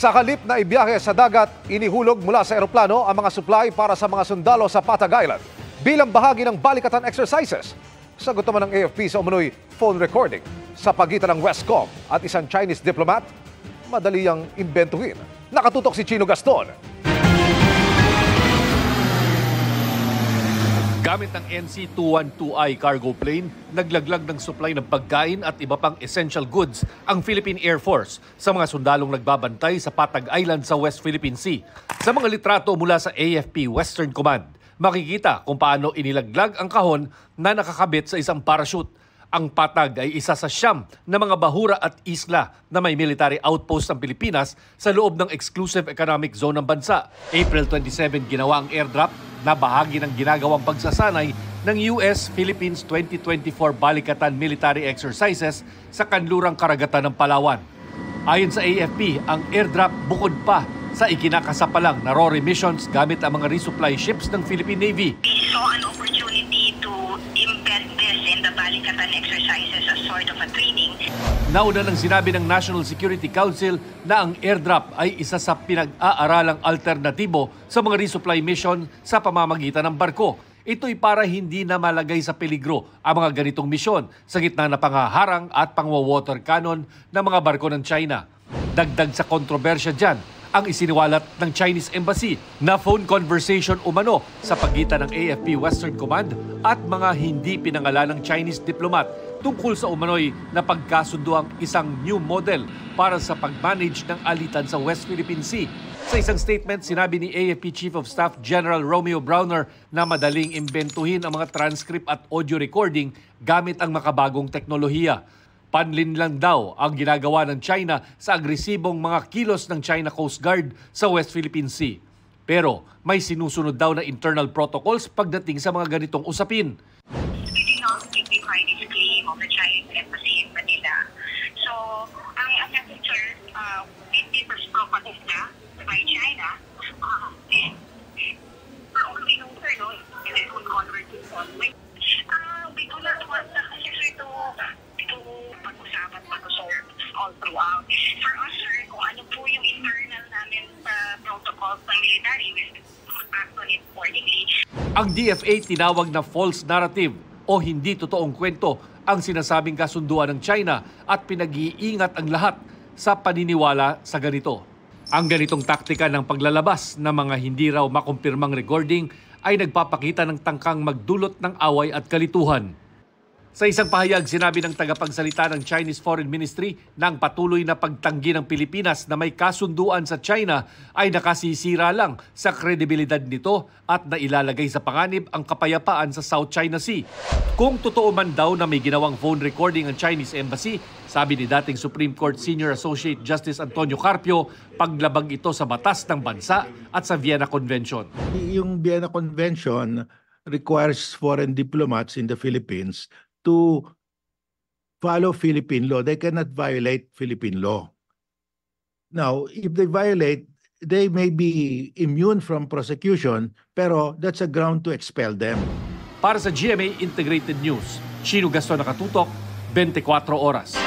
Sa halip na ibiyahe sa dagat, inihulog mula sa eroplano ang mga supply para sa mga sundalo sa Patag Island bilang bahagi ng balikatan exercises. Sagot naman ng AFP sa umunoy phone recording sa pagitan ng Westcom at isang Chinese diplomat, madali ang imbentuhin. Nakatutok si Chino Gaston. Gamit ang NC-212I cargo plane, naglaglag ng supply ng pagkain at iba pang essential goods ang Philippine Air Force sa mga sundalong nagbabantay sa Patag Island sa West Philippine Sea. Sa mga litrato mula sa AFP Western Command, makikita kung paano inilaglag ang kahon na nakakabit sa isang parachute. Ang Patag ay isa sa siyam na mga bahura at isla na may military outpost ng Pilipinas sa loob ng exclusive economic zone ng bansa. April 27 ginawa ang airdrop na bahagi ng ginagawang pagsasanay ng US-Philippines 2024 Balikatan Military Exercises sa kanlurang karagatan ng Palawan. Ayon sa AFP, ang airdrop bukod pa sa ikinakasapalang na RORI missions gamit ang mga resupply ships ng Philippine Navy. We saw an opportunity to embed this in the Balikatan exercises as sort of a training. Nauna nang sinabi ng National Security Council na ang airdrop ay isa sa pinag-aaralang alternatibo sa mga resupply mission sa pamamagitan ng barko. Ito'y para hindi na malagay sa peligro ang mga ganitong misyon sa gitna na pangaharang at pangwa-water cannon ng mga barko ng China. Dagdag sa kontrobersya dyan, ang isiniwalat ng Chinese Embassy na phone conversation umano sa pagitan ng AFP Western Command at mga hindi pinangalan ng Chinese diplomat tungkol sa umano'y na pagkasunduang isang new model para sa pag-manage ng alitan sa West Philippine Sea. Sa isang statement, sinabi ni AFP Chief of Staff General Romeo Browner na madaling imbentuhin ang mga transcript at audio recording gamit ang makabagong teknolohiya. Panlin lang daw ang ginagawa ng China sa agresibong mga kilos ng China Coast Guard sa West Philippine Sea. Pero may sinusunod daw na internal protocols pagdating sa mga ganitong usapin. We did not signify this claim of the Chinese embassy in Manila. So, ang assessment, sir, it was propaganda by China. And we're only known, sir, no, in their own conversation. We do not want the sir to pag-usapan, pag-usolve all throughout. For us, sir, kung ano po yung internal namin protocols ng military, we act on it accordingly. Ang DFA tinawag na false narrative o hindi totoong kwento ang sinasabing kasunduan ng China at pinag-iingat ang lahat sa paniniwala sa ganito. Ang ganitong taktika ng paglalabas ng mga hindi raw makumpirmang recording ay nagpapakita ng tangkang magdulot ng away at kalituhan. Sa isang pahayag, sinabi ng tagapagsalita ng Chinese Foreign Ministry na ang patuloy na pagtanggi ng Pilipinas na may kasunduan sa China ay nakasisira lang sa kredibilidad nito at nailalagay sa panganib ang kapayapaan sa South China Sea. Kung totoo man daw na may ginawang phone recording ang Chinese Embassy, sabi ni dating Supreme Court Senior Associate Justice Antonio Carpio, paglabag ito sa batas ng bansa at sa Vienna Convention. Yung Vienna Convention requires foreign diplomats in the Philippines to follow Philippine law. They cannot violate Philippine law. Now, if they violate, they may be immune from prosecution, pero that's a ground to expel them. Para sa GMA Integrated News, Chino Gaston, nakatutok, 24 oras.